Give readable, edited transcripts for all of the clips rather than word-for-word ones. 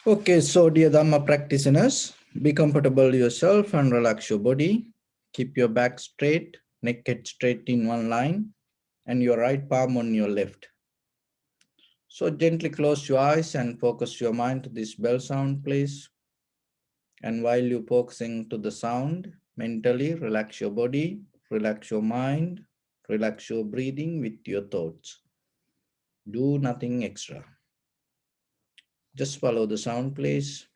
Okay, so dear Dhamma practitioners, be comfortable yourself and relax your body. Keep your back straight, neck head straight in one line, and your right palm on your left. So gently close your eyes and focus your mind to this bell sound, please. And while you're focusing to the sound, mentally relax your body, relax your mind, relax your breathing with your thoughts. Do nothing extra. Just follow the sound, please.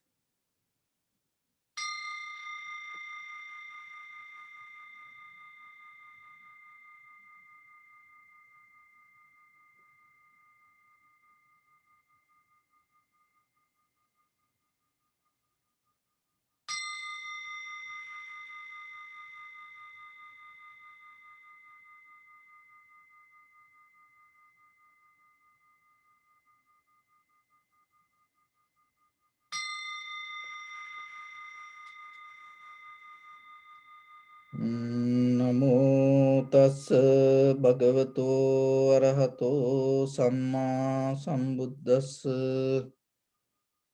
Namo tassa bhagavato arahato samma sambuddhassa.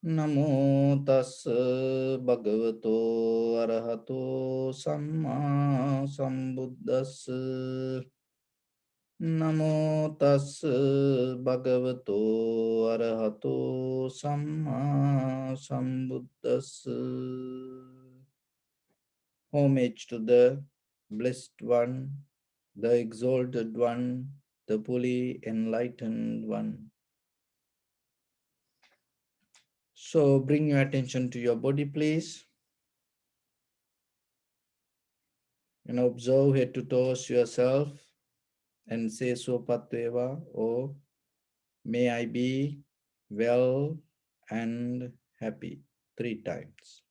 Namo tassa bhagavato arahato samma sambuddhassa. Namo tassa bhagavato arahato samma sambuddhassa. Homage to the Blessed One, the Exalted One, the fully enlightened One. So bring your attention to your body, please. And observe head to toes yourself and say Sopatveva, or may I be well and happy 3 times.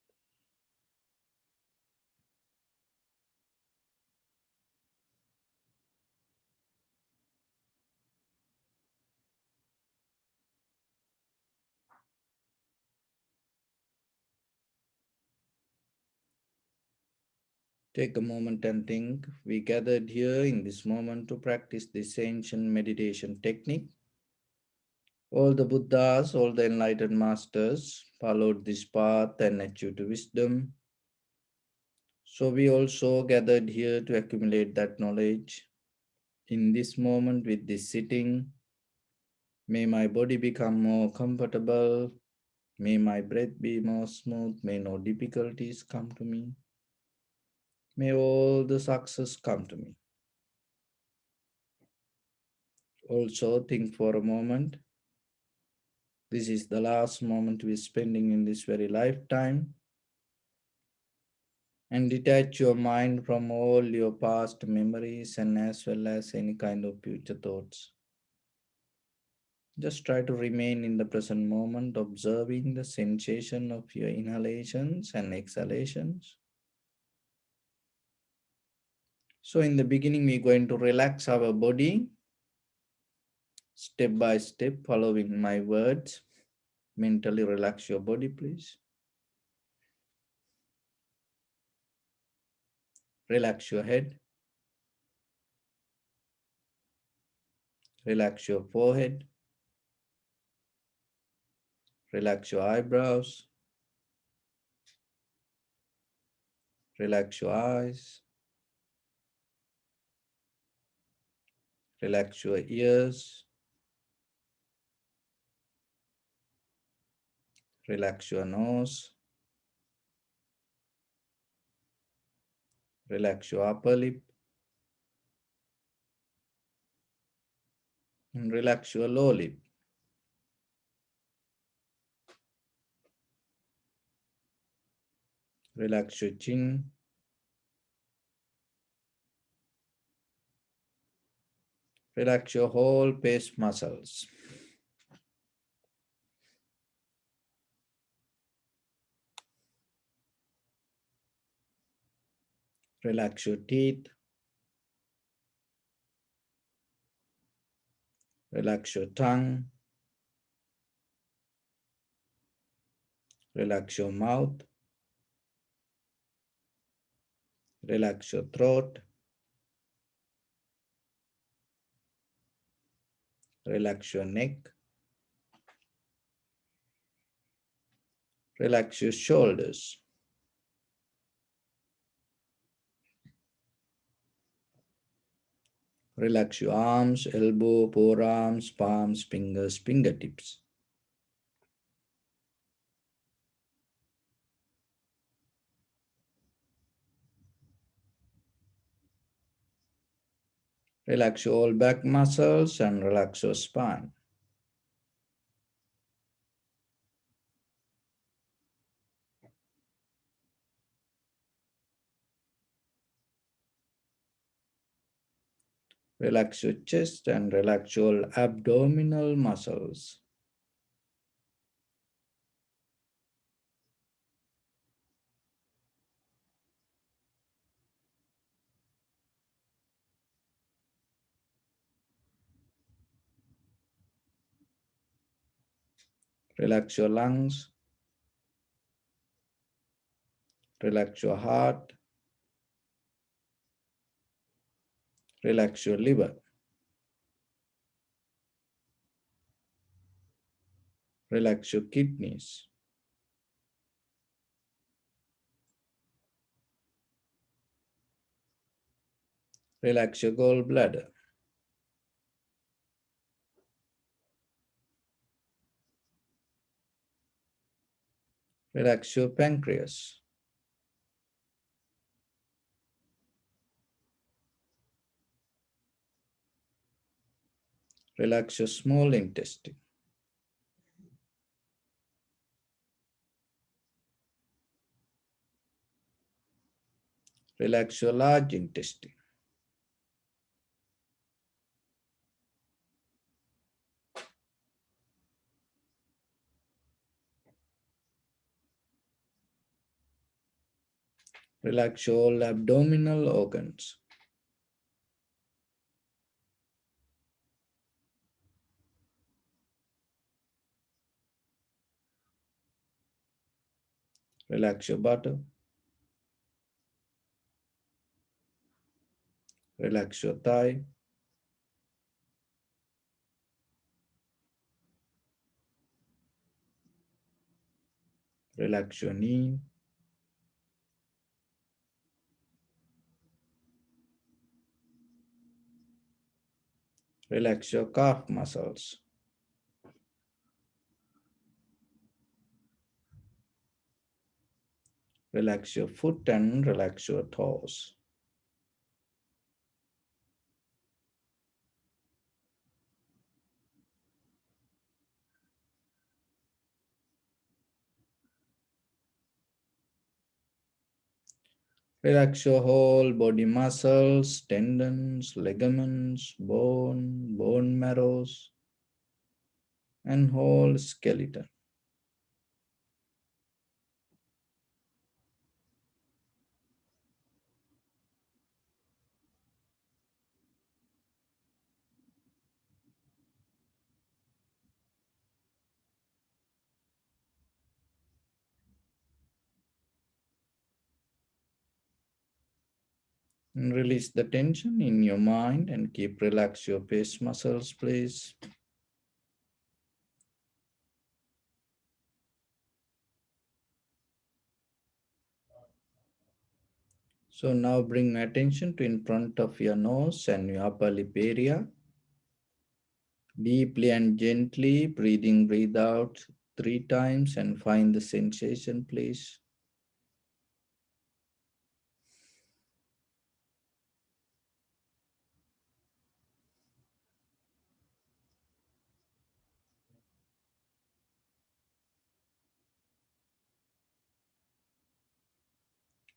Take a moment and think. We gathered here in this moment to practice this ancient meditation technique. All the Buddhas, all the enlightened masters followed this path and achieved wisdom. So we also gathered here to accumulate that knowledge. In this moment with this sitting, may my body become more comfortable. May my breath be more smooth. May no difficulties come to me. May all the success come to me. Also think for a moment. This is the last moment we're spending in this very lifetime. And detach your mind from all your past memories and as well as any kind of future thoughts. Just try to remain in the present moment, observing the sensation of your inhalations and exhalations. So in the beginning, we're going to relax our body step by step, following my words. Mentally relax your body, please. Relax your head. Relax your forehead. Relax your eyebrows. Relax your eyes. Relax your ears. Relax your nose. Relax your upper lip. And relax your lower lip. Relax your chin. Relax your whole face muscles. Relax your teeth. Relax your tongue. Relax your mouth. Relax your throat. Relax your neck. Relax your shoulders. Relax your arms, elbow, forearms, palms, fingers, fingertips. Relax your all back muscles and relax your spine. Relax your chest and relax your abdominal muscles. Relax your lungs. Relax your heart. Relax your liver. Relax your kidneys. Relax your gallbladder. Relax your pancreas. Relax your small intestine. Relax your large intestine. Relax your all abdominal organs. Relax your buttock. Relax your thigh. Relax your knee. Relax your calf muscles. Relax your foot and relax your toes. Relax your whole body muscles, tendons, ligaments, bone marrows, and whole skeleton. And release the tension in your mind and keep relax your face muscles, please. So now bring attention to in front of your nose and your upper lip area. Deeply and gently breathe out 3 times and find the sensation, please.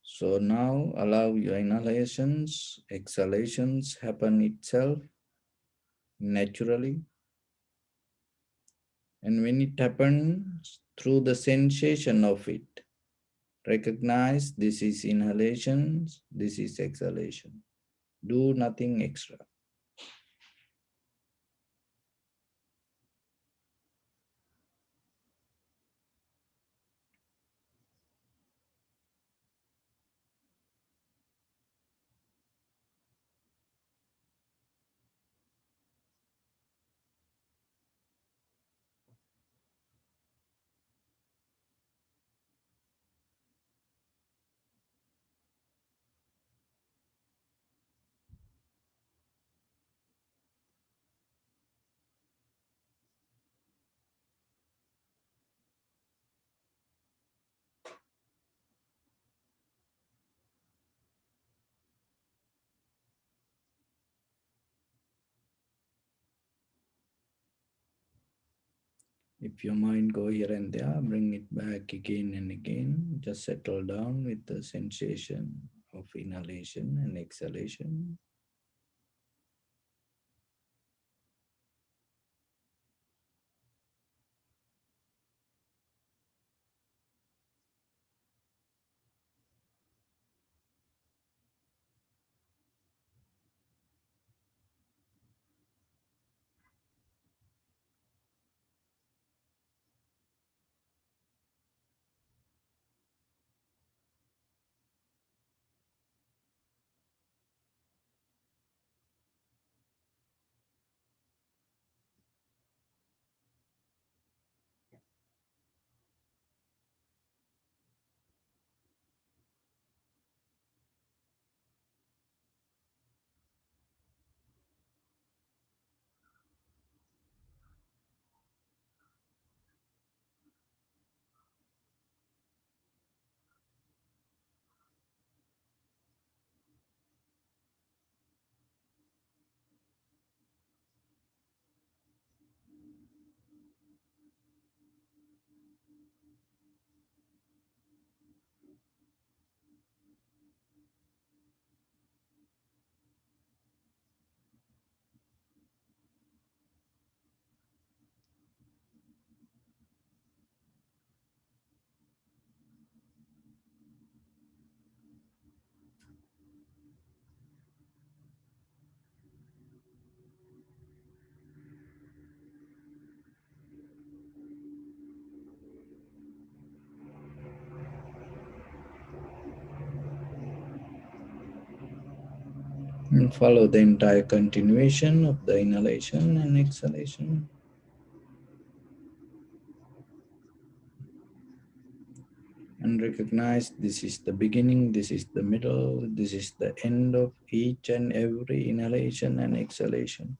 So now allow your inhalations, exhalations happen itself naturally. And when it happens through the sensation of it, recognize this is inhalation, this is exhalation. Do nothing extra. If your mind go here and there, bring it back again and again. Just settle down with the sensation of inhalation and exhalation. And follow the entire continuation of the inhalation and exhalation. And recognize this is the beginning, this is the middle, this is the end of each and every inhalation and exhalation.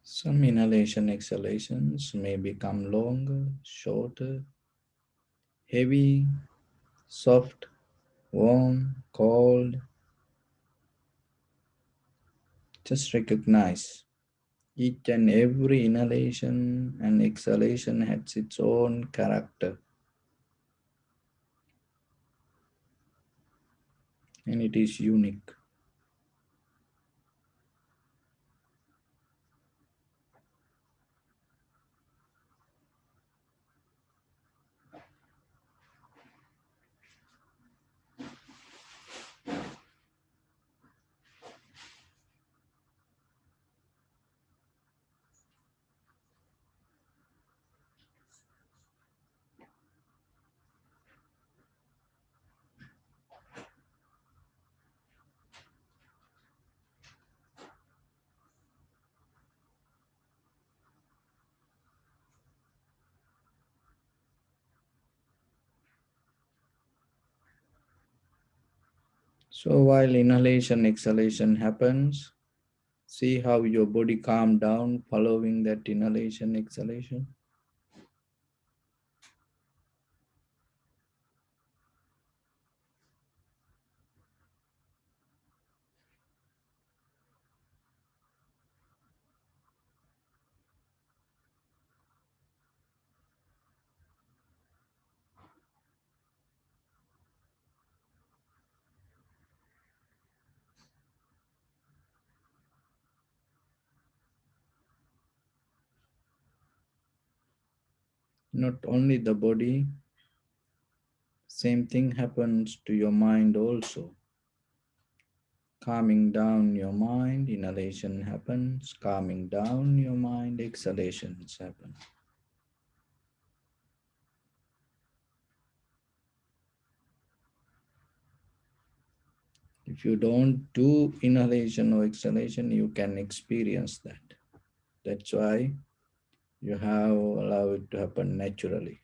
Some inhalation exhalations may become longer, shorter, heavy, soft, warm, cold. Just recognize each and every inhalation and exhalation has its own character and it is unique. So while inhalation exhalation happens, see how your body calm down following that inhalation exhalation. Not only the body, same thing happens to your mind also. Calming down your mind, inhalation happens. Calming down your mind, exhalations happen. If you don't do inhalation or exhalation, you can experience that. That's why you have allow it to happen naturally.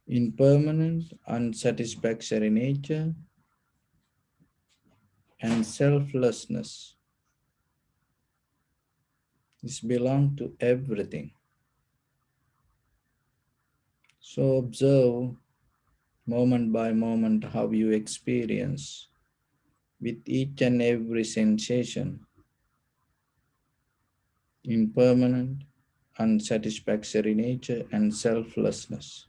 Impermanent, unsatisfactory nature, and selflessness is belong to everything. So observe moment by moment how you experience with each and every sensation impermanent, unsatisfactory nature, and selflessness.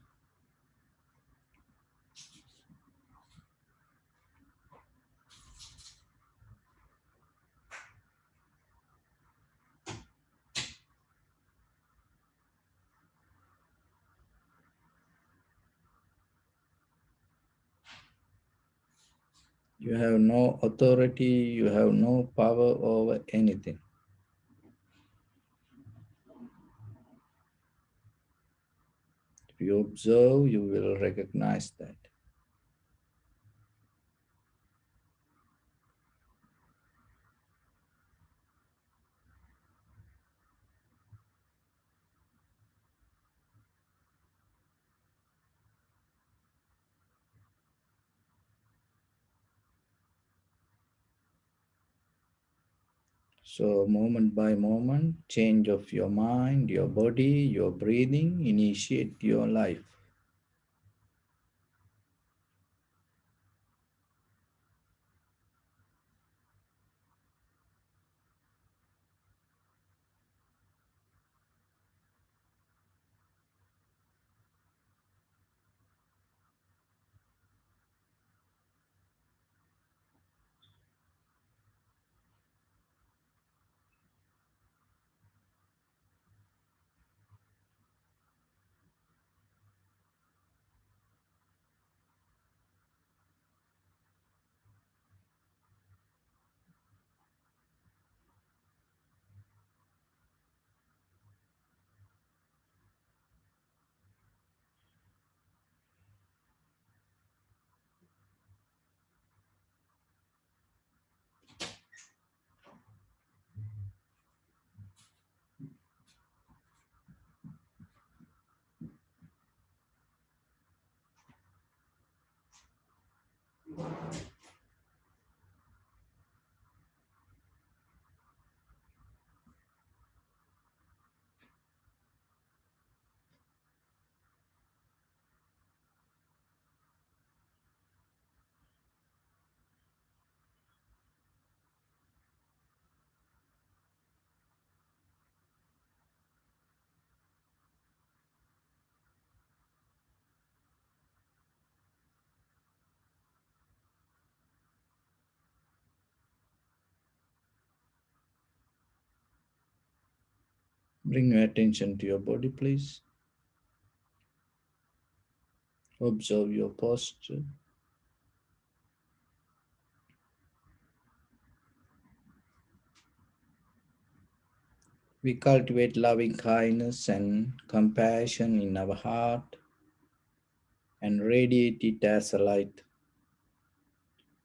You have no authority, you have no power over anything. If you observe, you will recognize that. So, moment by moment, change of your mind, your body, your breathing, initiate your life. Bring your attention to your body, please. Observe your posture. We cultivate loving kindness and compassion in our heart. and radiate it as a light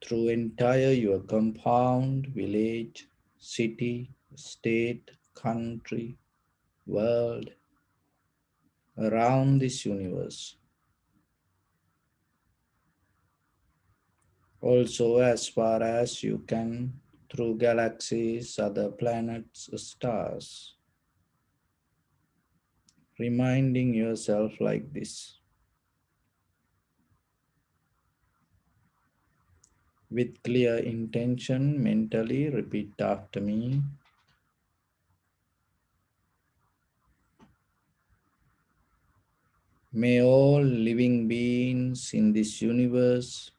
through entire your compound, village, city, state, country, world, around this universe. Also, as far as you can, through galaxies, other planets, stars, reminding yourself like this. With clear intention, mentally repeat after me. May all living beings in this universe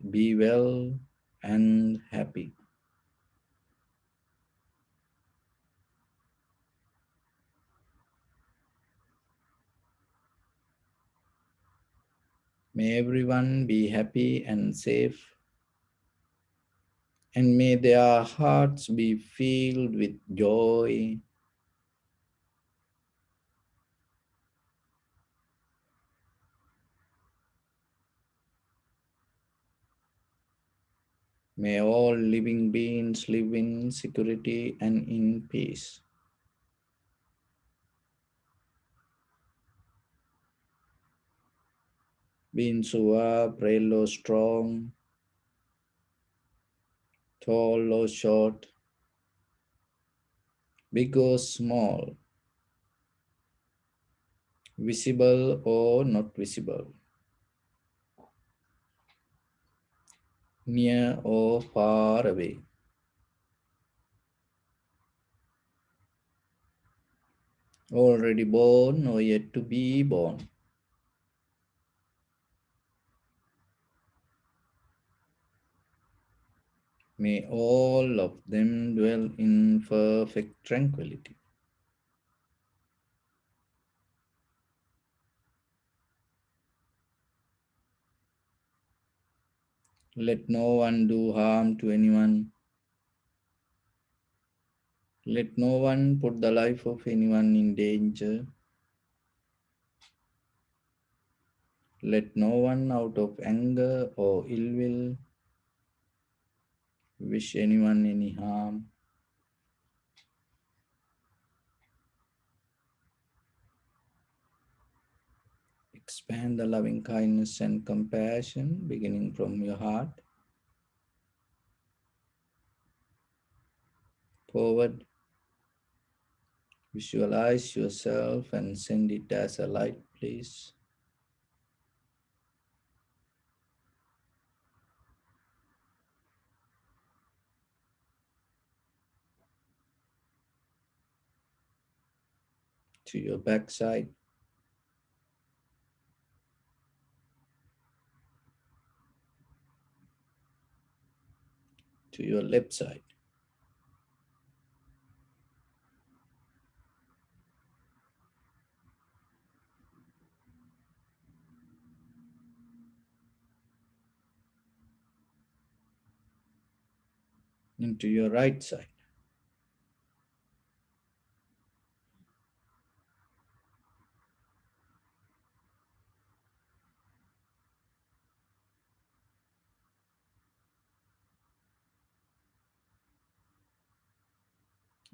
be well and happy. May everyone be happy and safe, and may their hearts be filled with joy. May all living beings live in security and in peace. Beings who are frail or strong, tall or short, big or small, visible or not visible, near or far away, already born or yet to be born. May all of them dwell in perfect tranquility. Let no one do harm to anyone. Let no one put the life of anyone in danger. Let no one out of anger or ill will wish anyone any harm. Expand the loving kindness and compassion beginning from your heart forward. Visualize yourself and send it as a light, please. To your backside, to your left side, into your right side,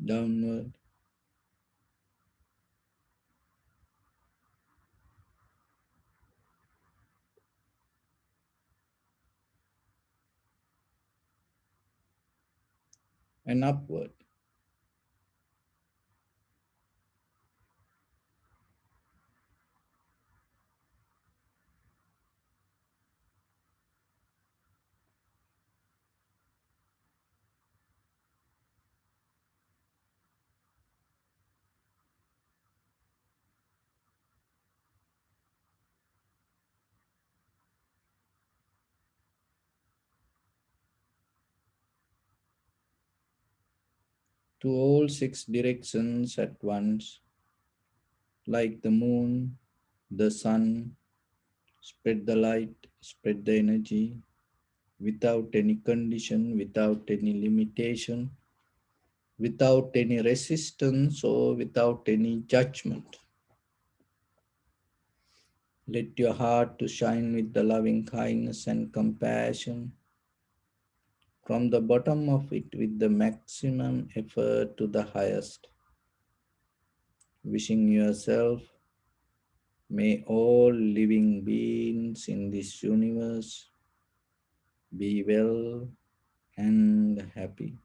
downward, and upward. To all six directions at once, like the moon, the sun, spread the light, spread the energy without any condition, without any limitation, without any resistance or without any judgment. Let your heart to shine with the loving kindness and compassion from the bottom of it with the maximum effort to the highest. Wishing yourself, may all living beings in this universe be well and happy.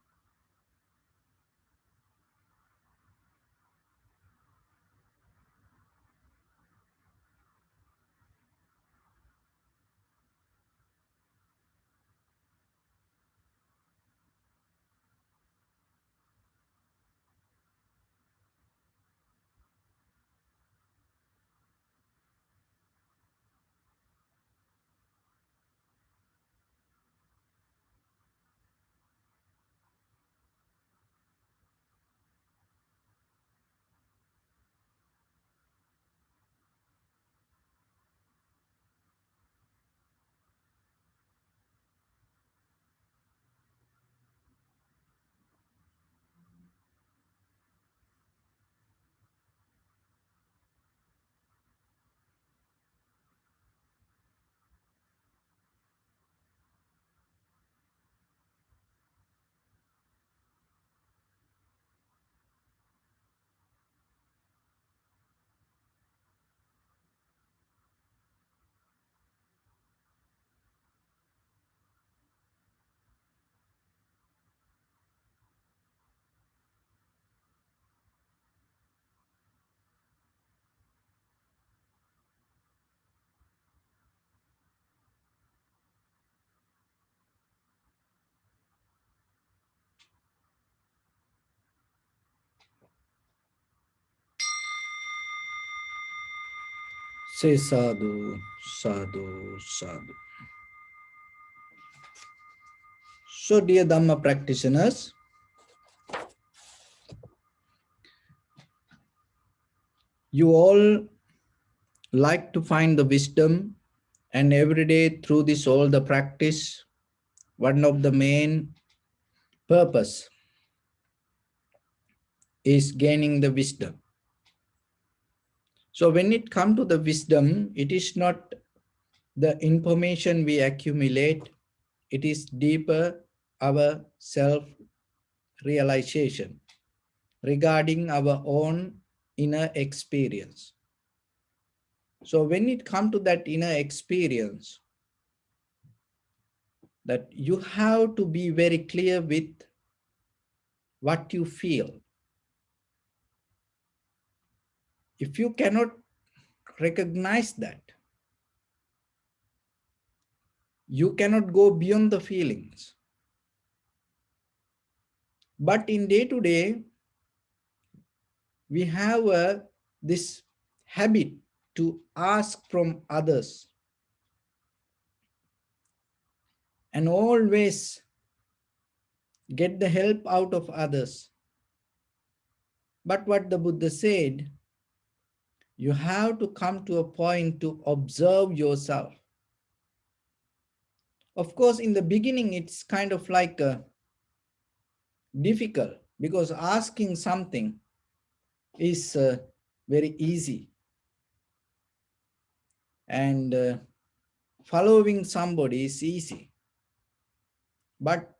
Say sadhu, sadhu, sadhu. So, dear Dhamma practitioners, you all like to find the wisdom, and every day through this all the practice, one of the main purpose is gaining the wisdom. So when it comes to the wisdom, it is not the information we accumulate, it is deeper our self realization regarding our own inner experience. So when it comes to that inner experience, that you have to be very clear with what you feel. If you cannot recognize that, you cannot go beyond the feelings. But in day to day, we have this habit to ask from others and always get the help out of others. But what the Buddha said, you have to come to a point to observe yourself. Of course, in the beginning, it's kind of like difficult because asking something is very easy, and following somebody is easy. But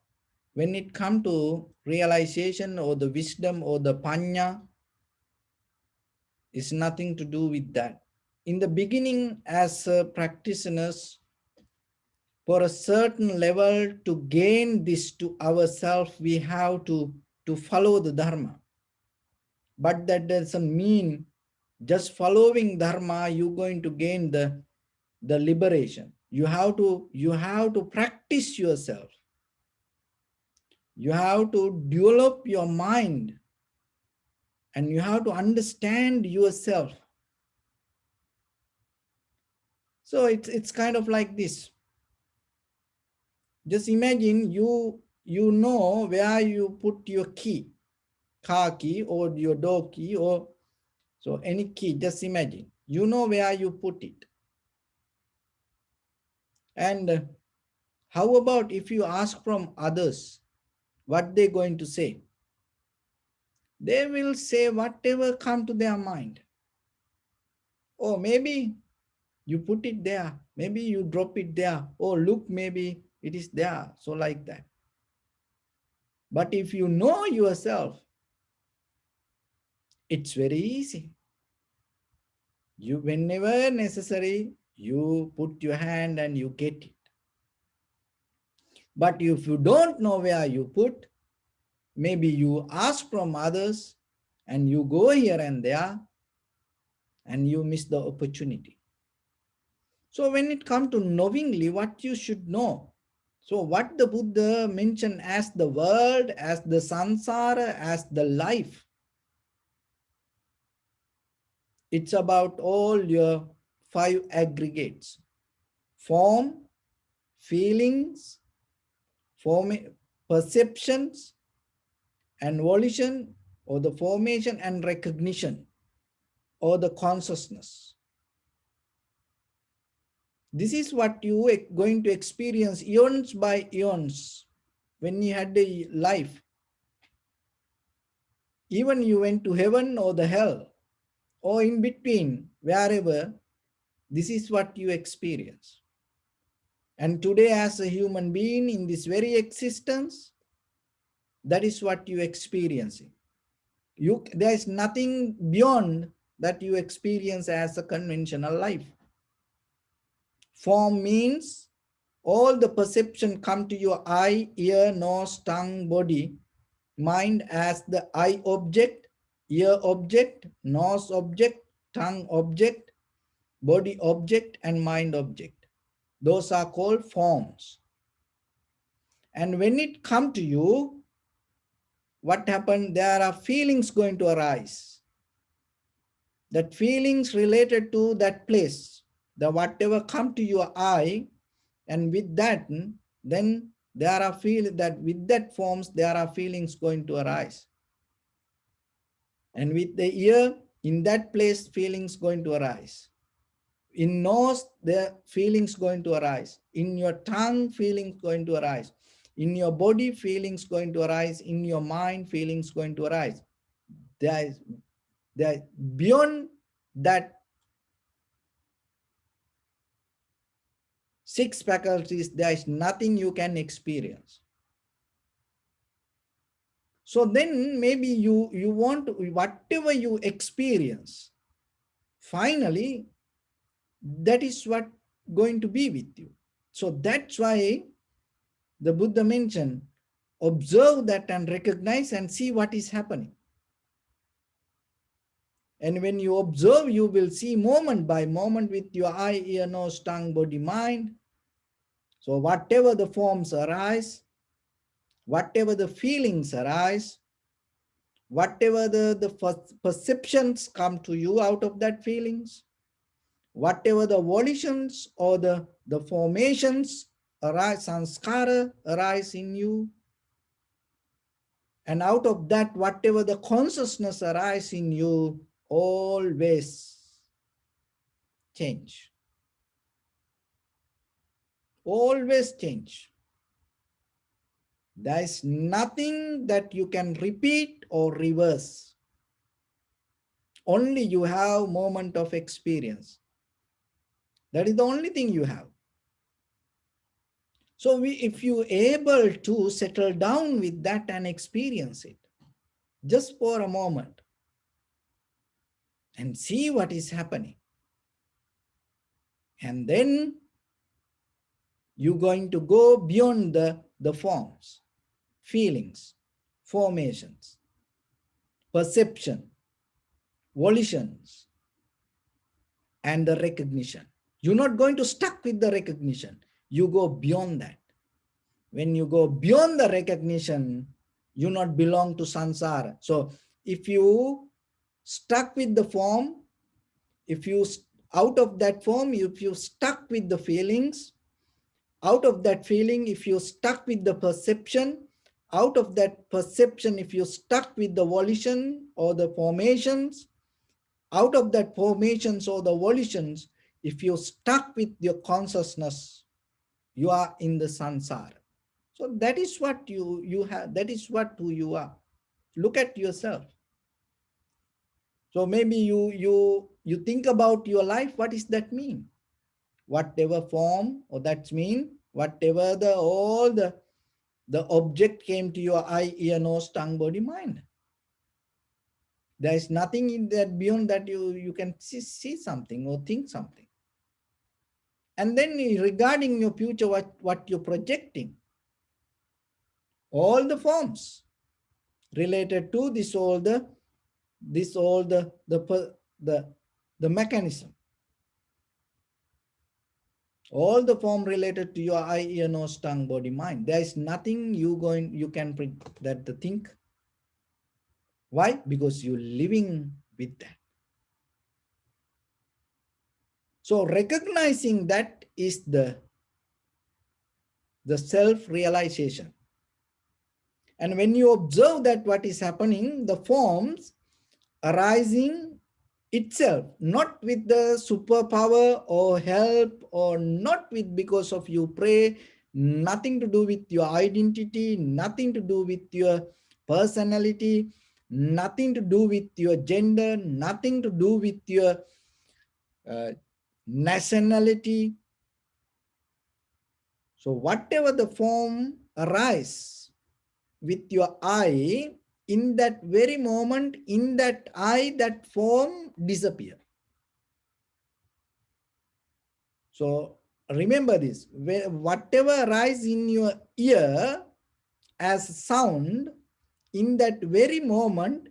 when it comes to realization or the wisdom or the panya, it's nothing to do with that. In the beginning, as practitioners, for a certain level to gain this to ourselves, we have to follow the Dharma. But that doesn't mean just following Dharma, you're going to gain the liberation. You have to practice yourself. You have to develop your mind and you have to understand yourself. So it's kind of like this. Just imagine you know where you put your key, car key or your door key, or so any key. Just imagine you know where you put it. And how about if you ask from others what they're going to say? They will say whatever come to their mind. Or maybe You put it there. Maybe you drop it there. Oh, look, maybe it is there. So like that. But if you know yourself, it's very easy. You, whenever necessary, you put your hand and you get it. But if you don't know where you put, maybe you ask from others and you go here and there and you miss the opportunity. So when it comes to knowingly, what you should know. So what the Buddha mentioned as the world, as the samsara, as the life, it's about all your 5 aggregates: form, feelings, form, perceptions, and volition, or the formation and recognition, or the consciousness. This is what you are going to experience eons by eons when you had a life. Even you went to heaven or the hell, or in between, wherever, this is what you experience. And today, as a human being in this very existence, that is what you experiencing. There is nothing beyond that you experience as a conventional life. Form means all the perception come to your eye, ear, nose, tongue, body, mind as the eye object, ear object, nose object, tongue object, body object, and mind object. Those are called forms. And when it come to you, what happened? There are feelings going to arise. That feelings related to that place, the whatever come to your eye, and with that, then there are feel that with that forms there are feelings going to arise. And with the ear, in that place, feelings going to arise. In nose, the feelings going to arise. In your tongue, feelings going to arise. In your body, feelings going to arise. In your mind, feelings going to arise. There is beyond that 6 faculties, there is nothing you can experience. So then maybe you want to, whatever you experience, finally, that is what going to be with you. So that's why the Buddha mentioned, observe that and recognize and see what is happening. And when you observe, you will see moment by moment with your eye, ear, nose, tongue, body, mind. So whatever the forms arise, whatever the feelings arise, whatever the perceptions come to you out of that feelings, whatever the volitions or the formations arise, sanskara arise in you, and out of that, whatever the consciousness arise in you, always change. Always change. There is nothing that you can repeat or reverse. Only you have moment of experience. That is the only thing you have. So if you able to settle down with that and experience it, just for a moment, and see what is happening. And then you're going to go beyond the forms, feelings, formations, perception, volitions, and the recognition. You're not going to stuck with the recognition. You go beyond that. When you go beyond the recognition, you not belong to samsara. So if you stuck with the form, if you out of that form, if you stuck with the feelings, out of that feeling, if you stuck with the perception, out of that perception, if you stuck with the volition or the formations, out of that formations or the volitions, if you stuck with your consciousness, you are in the samsara. So that is what you have, that is what who you are. Look at yourself. So maybe you think about your life, what does that mean? whatever form, or that means whatever the object came to your eye, ear, nose, tongue, body, mind. There is nothing in that beyond that you can see something or think something. And then regarding your future, what you're projecting, all the forms related to the mechanism, all the form related to your eye, ear, nose, tongue, body, mind. There is nothing you can that the think. Why? Because you're living with that. So recognizing that is the self-realization. And when you observe that what is happening, the forms arising itself, not with the superpower or help, or not with because of you pray, nothing to do with your identity, nothing to do with your personality, nothing to do with your gender, nothing to do with your nationality. So whatever the form arise with your eye, in that very moment, in that eye, that form disappear. So remember this, whatever arise in your ear as sound, in that very moment,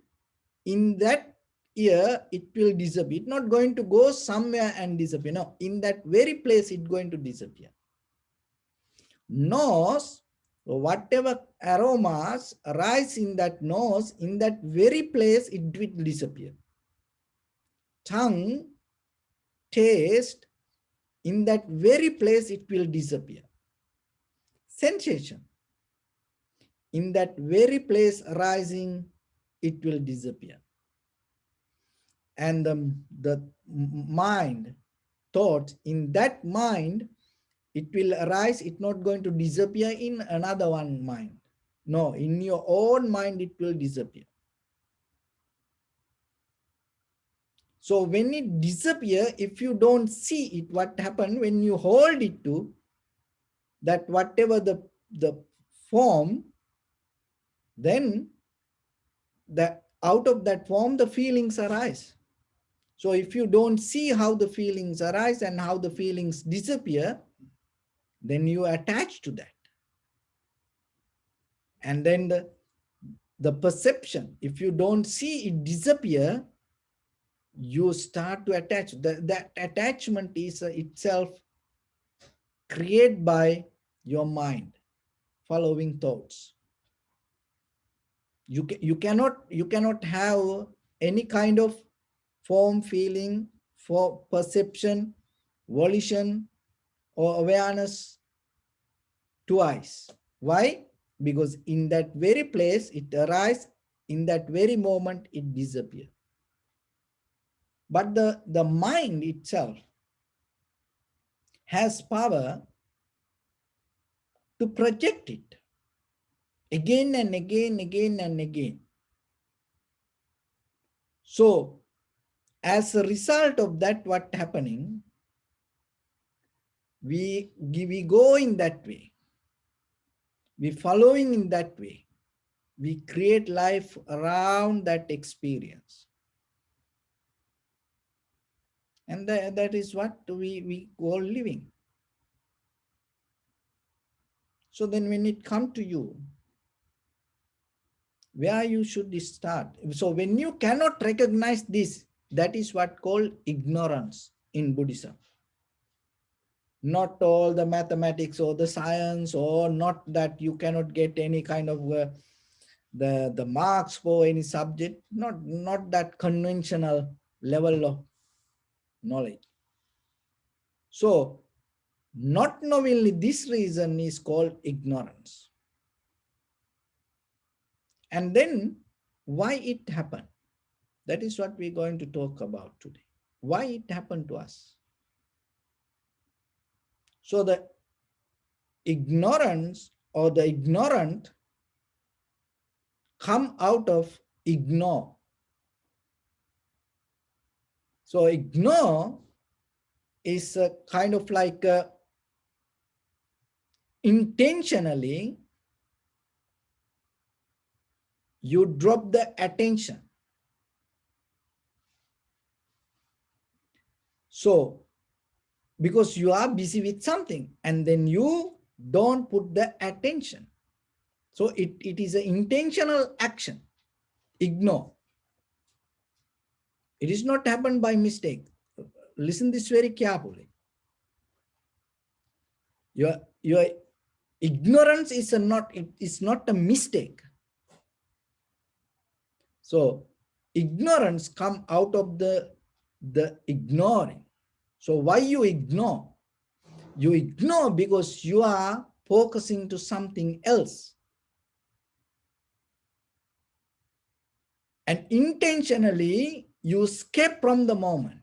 in that ear, it will disappear. It's not going to go somewhere and disappear. No, in that very place, it's going to disappear. Nose, whatever aromas arise in that nose, in that very place, it will disappear. Tongue, taste, in that very place, it will disappear. Sensation, in that very place arising, it will disappear. And the mind, thought, in that mind, it will arise. It's not going to disappear in another one mind. No, in your own mind, it will disappear. So when it disappears, if you don't see it, what happened when you hold it to that whatever the form, then out of that form, the feelings arise. So if you don't see how the feelings arise and how the feelings disappear, then you attach to that. And then the perception, if you don't see it disappear, you start to attach. That attachment is itself created by your mind, following thoughts. You cannot have any kind of form, feeling, for perception, volition, or awareness twice. Why? Because in that very place it arises, in that very moment it disappears. But the mind itself has power to project it again and again, again and again. So as a result of that, what happening, we go in that way, we following in that way, we create life around that experience. And that is what we call living. So then when it comes to you, where you should start? So when you cannot recognize this, that is what called ignorance in Buddhism. Not all the mathematics or the science, or not that you cannot get any kind of the marks for any subject, not that conventional level of knowledge. So not knowing this reason is called ignorance. And then why it happened? That is what we're going to talk about today. Why it happened to us. So the ignorance or the ignorant come out of ignore. So ignore is a kind of like intentionally you drop the attention. So because you are busy with something and then you don't put the attention. So it is an intentional action. Ignore. It is not happened by mistake. Listen this very carefully. Your ignorance is not, it is not a mistake. So ignorance come out of the ignoring. So why you ignore? You ignore because you are focusing to something else. And intentionally you escape from the moment.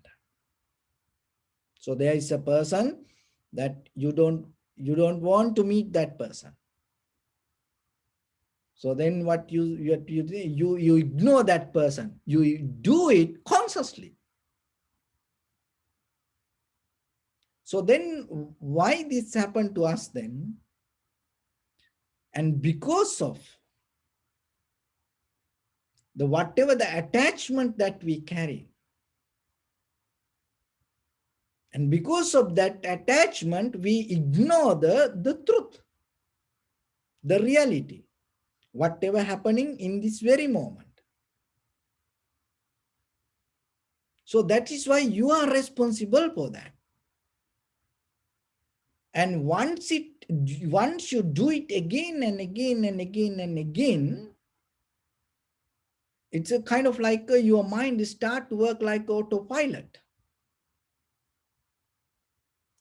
So there is a person that you don't want to meet that person. So then what you ignore that person. You do it consciously. So then why this happened to us then? And because of the whatever the attachment that we carry, and because of that attachment, we ignore the truth, the reality, whatever happening in this very moment. So that is why you are responsible for that. And once you do it again and again and again and again, it's a kind of like your mind start to work like autopilot.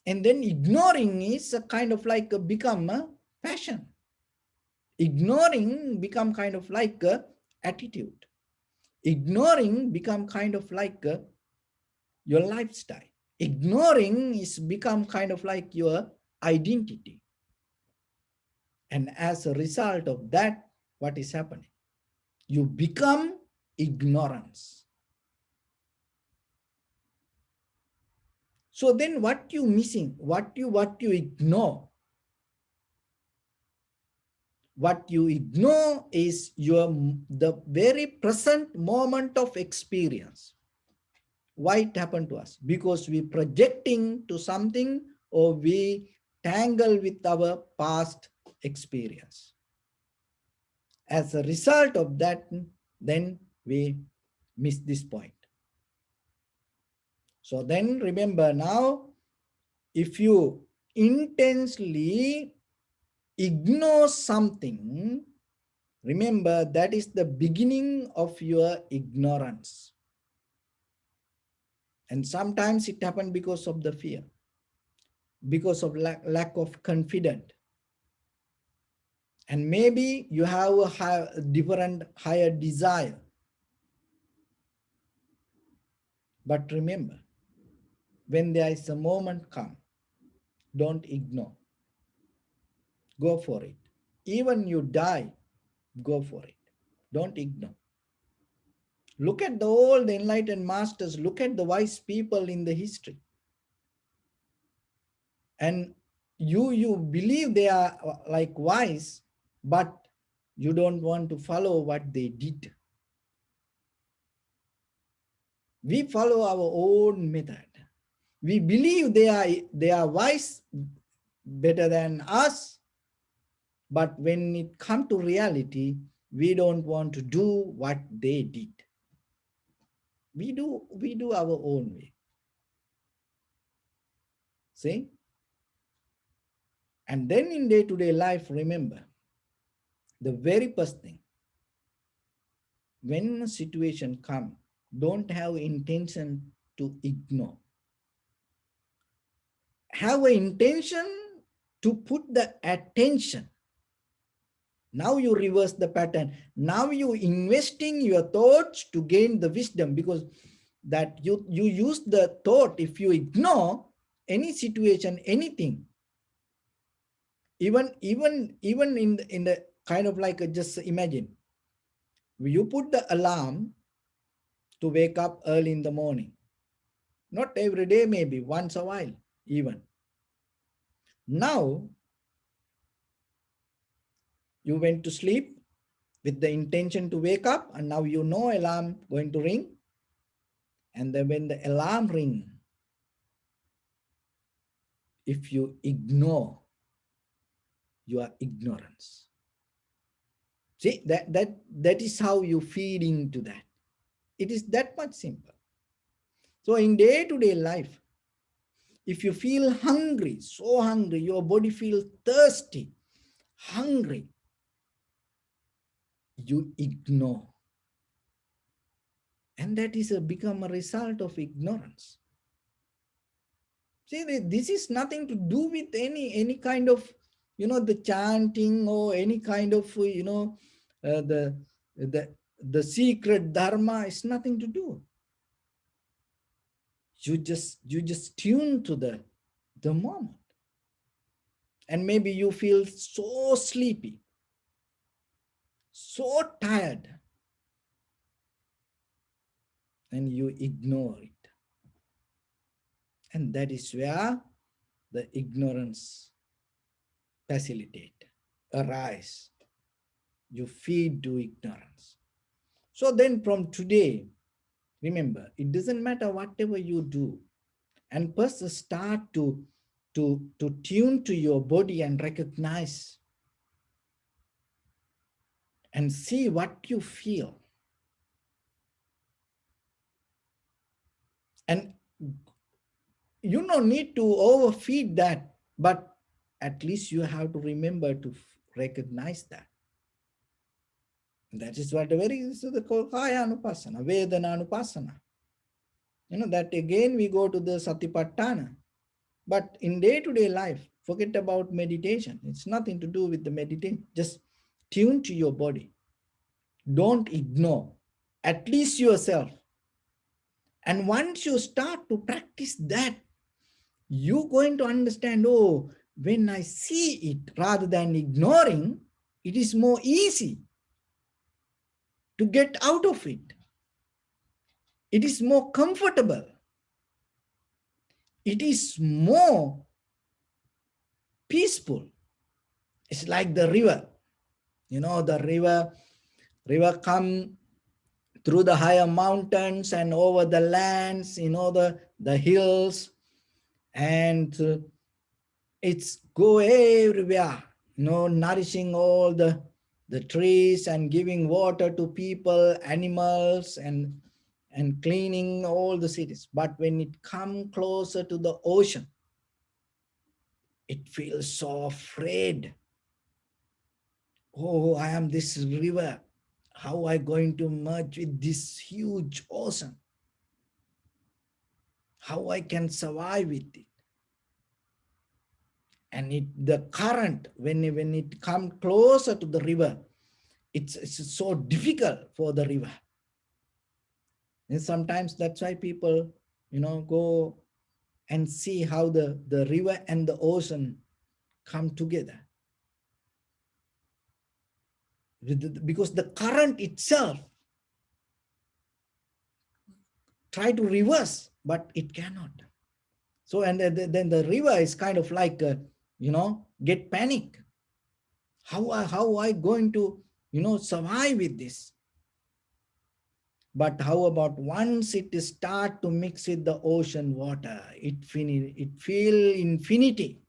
And then ignoring is a kind of like become a passion. Ignoring become kind of like a attitude. Ignoring become kind of like your lifestyle. Ignoring is become kind of like your identity. And as a result of that, what is happening? You become ignorance. So then what you missing? What you ignore? What you ignore is the very present moment of experience. Why it happened to us? Because we projecting to something, or we tangle with our past experience. As a result of that, then we miss this point. So then remember now, if you intensely ignore something, remember that is the beginning of your ignorance. And sometimes it happens because of the fear, because of lack of confidence. And maybe you have a different higher desire. But remember, when there is a moment come, don't ignore. Go for it. Even you die, go for it. Don't ignore. Look at all the enlightened masters. Look at the wise people in the history. And you believe they are like wise, but you don't want to follow what they did. We follow our own method. We believe they are wise, better than us, but when it comes to reality, we don't want to do what they did. We do our own way. See? And then in day-to-day life, remember, the very first thing, when a situation comes, don't have intention to ignore. Have an intention to put the attention. Now you reverse the pattern. Now you investing your thoughts to gain the wisdom, because that you use the thought. If you ignore any situation, anything, even in the kind of like just imagine, you put the alarm to wake up early in the morning. Not every day, maybe once a while even. Now you went to sleep with the intention to wake up, and now you know alarm going to ring. And then when the alarm ring, if you ignore your ignorance, see, that is how you feed into that. It is that much simple. So in day-to-day life, if you feel hungry, so hungry, your body feels thirsty, hungry, you ignore. And that is become a result of ignorance. See, this is nothing to do with any kind of, the chanting or any kind of, the secret dharma. Is nothing to do. You just tune to the moment. And maybe you feel so sleepy, so tired, and you ignore it. And that is where the ignorance facilitate, arise. You feed to ignorance. So then from today, remember, it doesn't matter whatever you do. And first start to tune to your body and recognize and see what you feel. And you don't need to overfeed that, but at least you have to remember to recognize that. And that is what is called Kaya Anupasana, Vedana Anupasana. That again we go to the Satipatthana. But in day-to-day life, forget about meditation. It's nothing to do with the meditation. Just tune to your body. Don't ignore, at least yourself. And once you start to practice that, you're going to understand, oh, when I see it rather than ignoring, it is more easy to get out of it. It is more comfortable. It is more peaceful. It's like the river. The river come through the higher mountains and over the lands, the hills, and it's go everywhere, nourishing all the trees and giving water to people, animals, and cleaning all the cities. But when it come closer to the ocean, it feels so afraid. Oh, I am this river. How am I going to merge with this huge ocean? How I can survive with it? And the current, when it comes closer to the river, it's so difficult for the river. And sometimes that's why people, go and see how the river and the ocean come together. Because the current itself try to reverse, but it cannot. So, and then the river is kind of like, get panic. How I going to, survive with this? But how about once it start to mix with the ocean water, it feel infinity.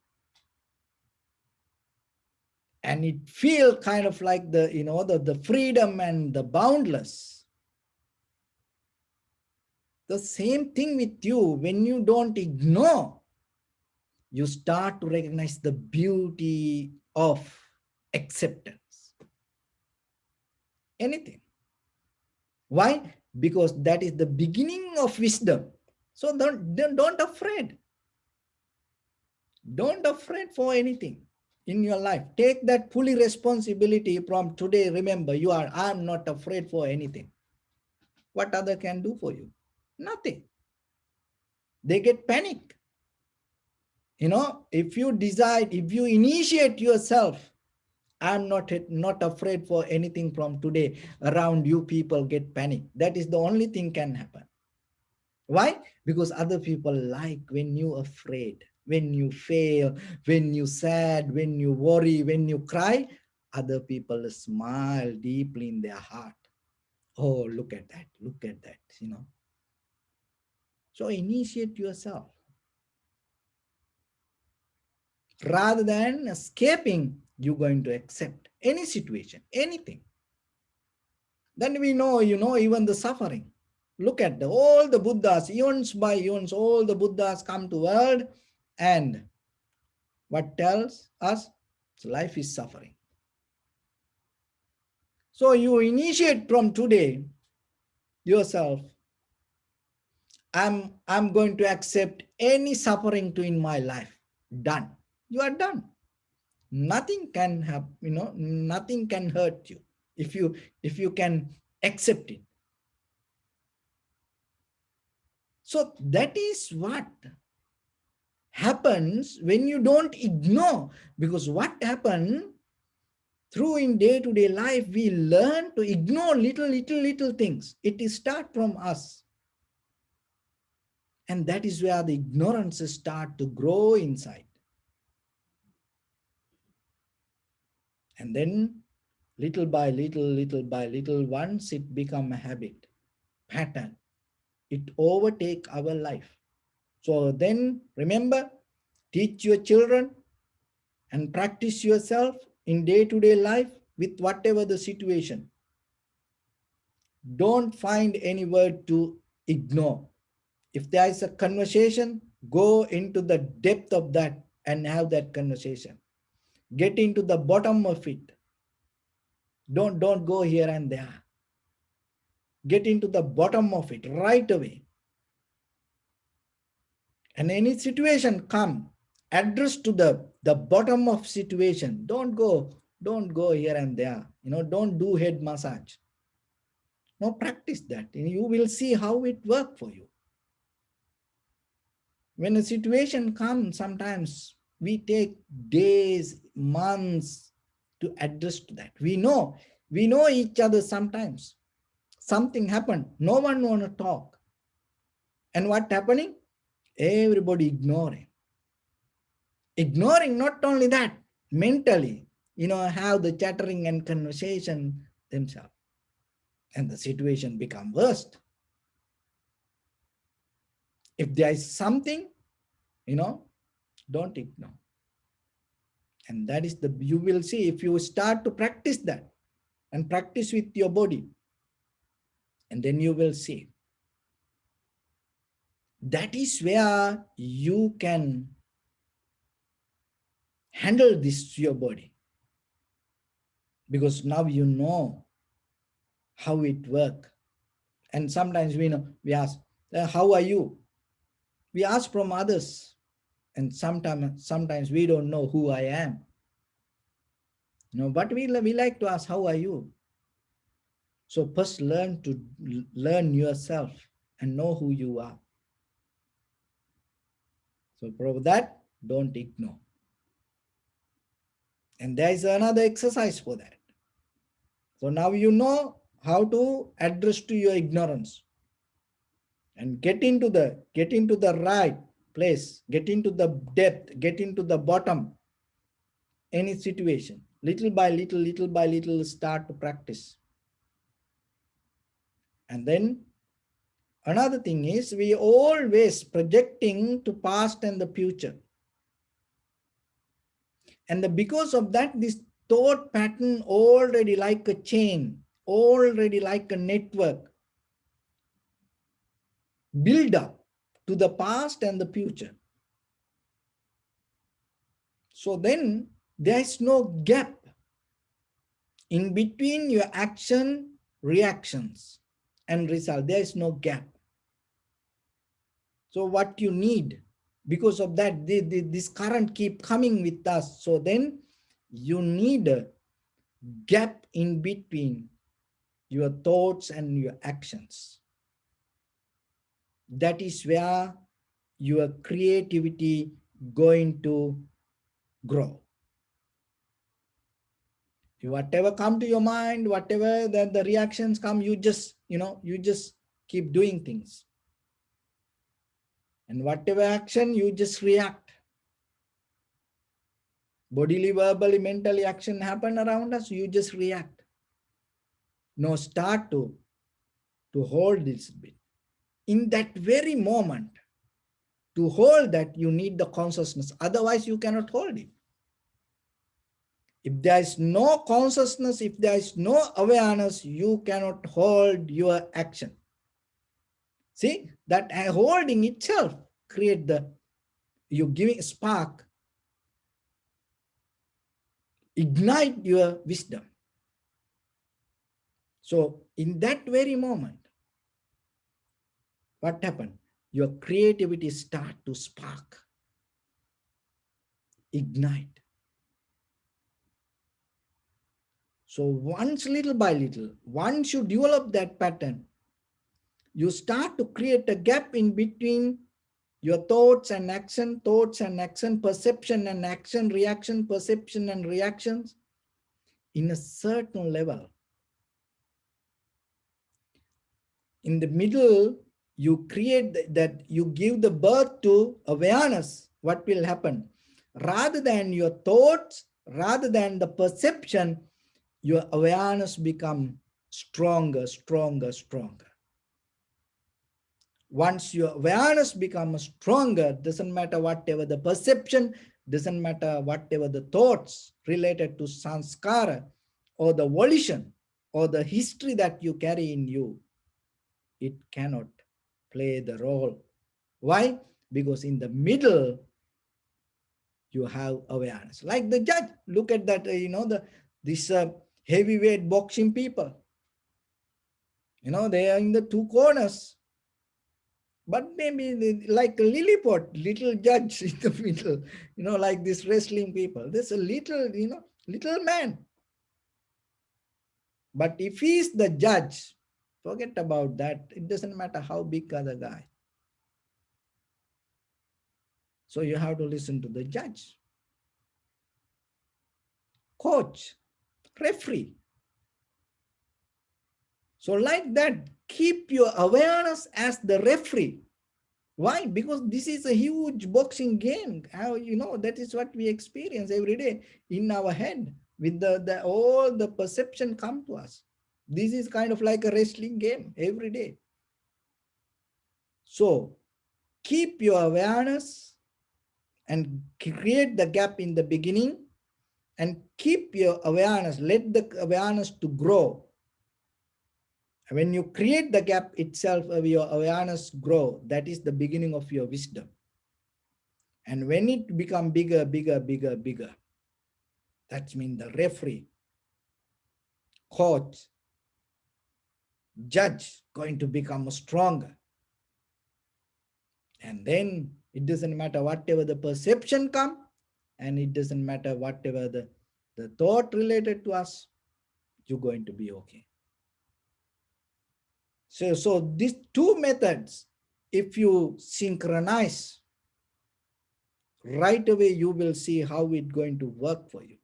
And it feel kind of like the freedom and the boundless. The same thing with you. When you don't ignore, you start to recognize the beauty of acceptance. Anything. Why? Because that is the beginning of wisdom. So don't afraid. Don't afraid for anything in your life. Take that fully responsibility from today. Remember, I'm not afraid for anything. What other can do for you? Nothing. They get panic. If you decide, if you initiate yourself, I'm not afraid for anything from today, around you people get panic. That is the only thing can happen. Why? Because other people like when you afraid, when you fail, when you sad, when you worry, when you cry, other people smile deeply in their heart. Oh, look at that, look at that, you know. So initiate yourself. Rather than escaping, you're going to accept any situation, anything. Then we know, you know, even the suffering. Look at all the Buddhas, eons by eons, all the Buddhas come to world, and what tells us? Life is suffering. So you initiate from today yourself. I'm going to accept any suffering to in my life. Done. You are done. Nothing can have, you know, nothing can hurt you if you can accept it. So that is what happens when you don't ignore. Because what happened through in day-to-day life, we learn to ignore little things. It is start from us. And that is where the ignorances start to grow inside. And then little by little, once it become a habit, pattern, it overtake our life. So then remember, teach your children and practice yourself in day-to-day life with whatever the situation. Don't find any word to ignore. If there is a conversation, go into the depth of that and have that conversation. Get into the bottom of it. Don't go here and there. Get into the bottom of it right away. And any situation come, address to the bottom of situation. Don't go here and there. You know, don't do head massage. No, practice that. And you will see how it work for you. When a situation comes, sometimes we take days, months to adjust to that. We know each other sometimes. Something happened. No one want to talk. And what happening? Everybody ignoring. Ignoring not only that, mentally, you know, have the chattering and conversation themselves. And the situation become worst. If there is something, you know, don't ignore. And that is the, you will see if you start to practice that and practice with your body, and then you will see. That is where you can handle this to your body. Because now you know how it works. And sometimes we know, we ask, how are you? We ask from others. And sometimes we don't know who I am. You know, but we like to ask, how are you? So first learn yourself and know who you are. So for that, don't ignore. And there is another exercise for that. So now you know how to address to your ignorance and get into the right place, get into the depth, get into the bottom, any situation. Little by little, start to practice. And then another thing is we always projecting to past and the future. And because of that, this thought pattern already like a chain, already like a network, build up to the past and the future. So then there is no gap in between your action, reactions, and result. There is no gap. So what you need, because of that, this current keep coming with us. So then you need a gap in between your thoughts and your actions. That is where your creativity going to grow. Whatever come to your mind, whatever the reactions come, you just, you know, you just keep doing things. And whatever action, you just react. Bodily, verbally, mentally action happen around us, you just react. No, start to hold this bit. In that very moment, to hold that, you need the consciousness. Otherwise, you cannot hold it. If there is no consciousness, if there is no awareness, you cannot hold your action. See, that holding itself create the, you giving spark, ignite your wisdom. So in that very moment, what happened? Your creativity start to spark, ignite. So once, little by little, once you develop that pattern, you start to create a gap in between your thoughts and action, perception and action, reaction, perception and reactions in a certain level. In the middle, you create that, you give the birth to awareness. What will happen? Rather than your thoughts, rather than the perception, your awareness become stronger, stronger, stronger. Once your awareness becomes stronger, doesn't matter whatever the perception, doesn't matter whatever the thoughts related to sanskara or the volition or the history that you carry in you, it cannot play the role. Why? Because in the middle, you have awareness. Like the judge, look at that, this heavyweight boxing people. They are in the two corners. But maybe like a lilliput, little judge in the middle, like this wrestling people. There's a little, little man. But if he's the judge, forget about that. It doesn't matter how big are the guy. So you have to listen to the judge, coach, referee. So like that, keep your awareness as the referee. Why? Because this is a huge boxing game. How, that is what we experience every day in our head with all the perception come to us. This is kind of like a wrestling game every day. So keep your awareness and create the gap in the beginning and keep your awareness, let the awareness to grow. When you create the gap itself, your awareness grow. That is the beginning of your wisdom. And when it become bigger, bigger, bigger, bigger, that means the referee, coach, judge going to become stronger. And then it doesn't matter whatever the perception come, and it doesn't matter whatever the thought related to us, you're going to be okay. So these two methods, if you synchronize, right away you will see how it's going to work for you.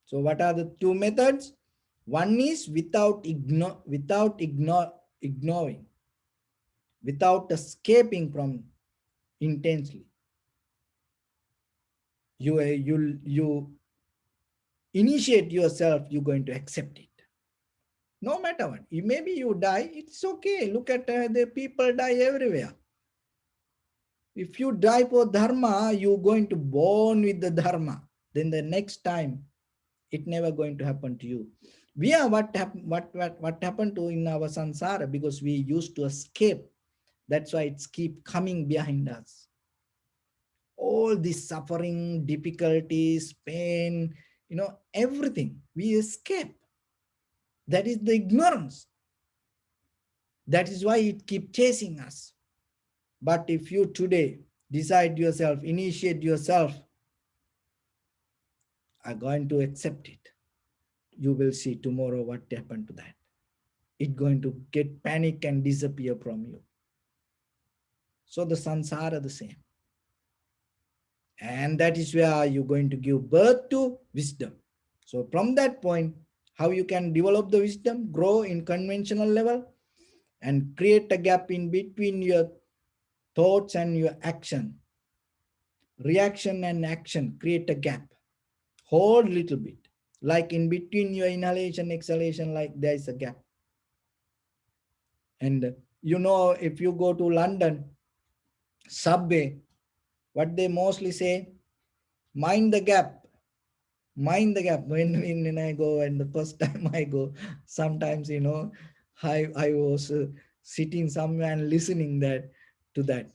So what are the two methods? One is without ignoring, without escaping from intensely. You initiate yourself, you're going to accept it. No matter what. Maybe you die, it's okay. Look at the people die everywhere. If you die for dharma, you're going to born with the dharma. Then the next time, it never going to happen to you. We are what happened to in our samsara, because we used to escape. That's why it's keep coming behind us. All this suffering, difficulties, pain, everything, we escape. That is the ignorance. That is why it keep chasing us. But if you today decide yourself, initiate yourself, are going to accept it, you will see tomorrow what happened to that. It's going to get panic and disappear from you. So the samsara the same. And that is where you're going to give birth to wisdom. So from that point, how you can develop the wisdom, grow in conventional level, and create a gap in between your thoughts and your action, reaction and action create a gap. Hold little bit. Like in between your inhalation, exhalation, like there is a gap. And if you go to London, subway, what they mostly say, mind the gap, mind the gap. When I go, and the first time I go, sometimes, I was sitting somewhere and listening to that.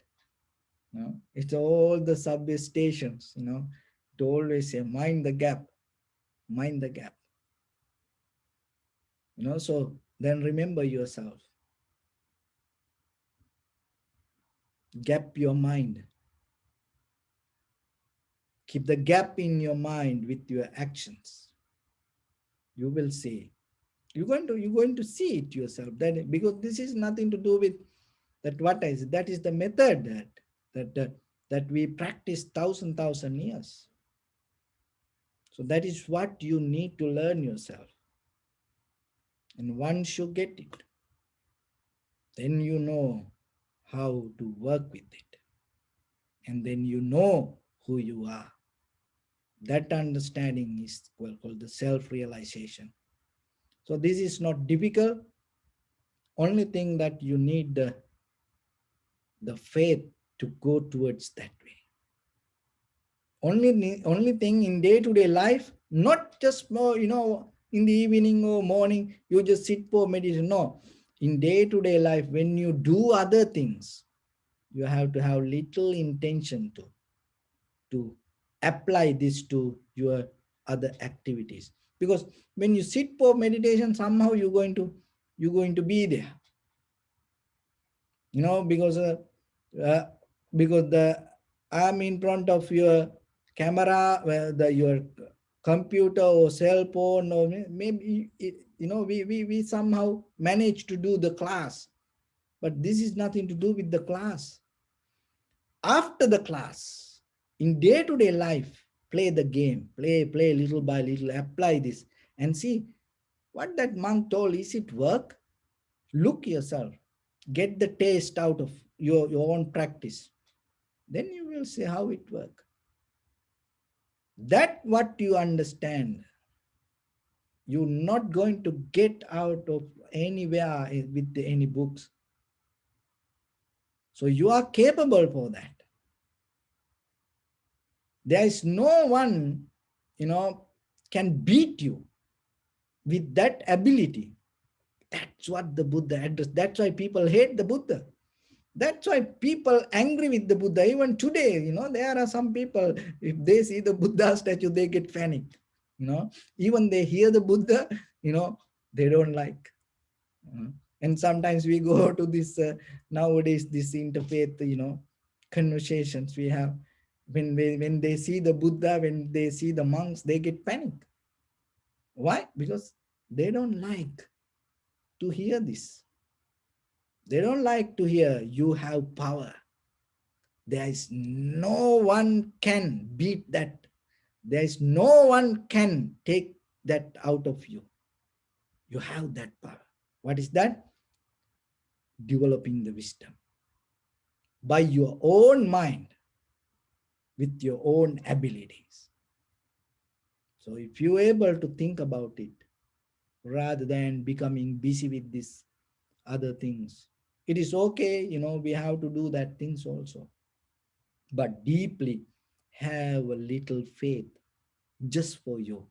It's all the subway stations, to always say, mind the gap, mind the gap. So then remember yourself, gap your mind, keep the gap in your mind with your actions. You will see, you're going to see it yourself, that because this is nothing to do with that is the method that we practice thousand years. So that is what you need to learn yourself. And once you get it, then you know how to work with it. And then you know who you are. That understanding is called the self-realization. So this is not difficult. Only thing that you need the faith to go towards that way. Only thing in day-to-day life, not just more, in the evening or morning, you just sit for meditation. No, in day-to-day life, when you do other things, you have to have little intention to apply this to your other activities. Because when you sit for meditation, somehow you're going to be there. Because uh, the I'm in front of your camera, your computer or cell phone, or maybe we somehow manage to do the class, but this is nothing to do with the class. After the class, in day-to-day life, play the game, play little by little, apply this, and see what that monk told. Is it work? Look yourself, get the taste out of your own practice, then you will see how it works. That what you understand, you're not going to get out of anywhere with any books. So you are capable for that. There is no one, can beat you with that ability. That's what the Buddha addressed. That's why people hate the Buddha. That's why people angry with the Buddha. Even today, there are some people, if they see the Buddha statue, they get panicked. Even they hear the Buddha, they don't like. And sometimes we go to this, nowadays, this interfaith, conversations we have. When they see the Buddha, when they see the monks, they get panicked. Why? Because they don't like to hear this. They don't like to hear you have power. There is no one can beat that. There is no one can take that out of you. You have that power. What is that? Developing the wisdom by your own mind with your own abilities. So if you're able to think about it rather than becoming busy with these other things, it is okay, we have to do that things also. But deeply have a little faith just for you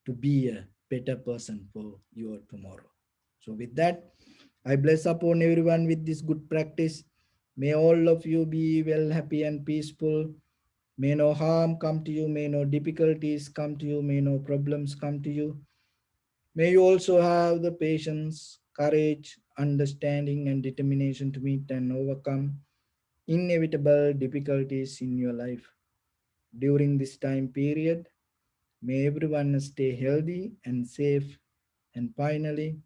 to be a better person for your tomorrow. So with that, I bless upon everyone with this good practice. May all of you be well, happy and peaceful. May no harm come to you. May no difficulties come to you. May no problems come to you. May you also have the patience, courage, understanding and determination to meet and overcome inevitable difficulties in your life. During this time period, may everyone stay healthy and safe. And finally,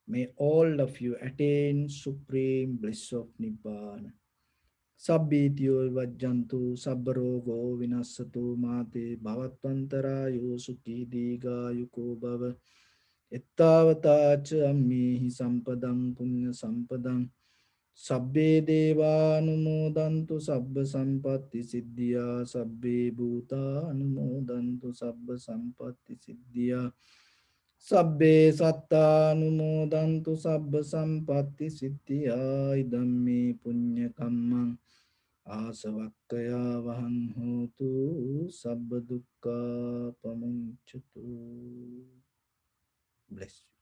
may all of you attain supreme bliss of Nibbana. Sabbityo vajjantu sabbarogo vinasatu mate bhavatantarayo sukhi diga yuko bhava. Ittavata cha ammihi sampadang punya sampadang Sabbe deva anumodantu sabba sampatti siddhya. Sabbe bhuta anumodantu sabba sampatti siddhya. Sabbe satta anumodantu sabba sampatti siddhya. Idamme punya kammang asavakkaya vahang hotu sabba dukkha pamuncatu. Bless you.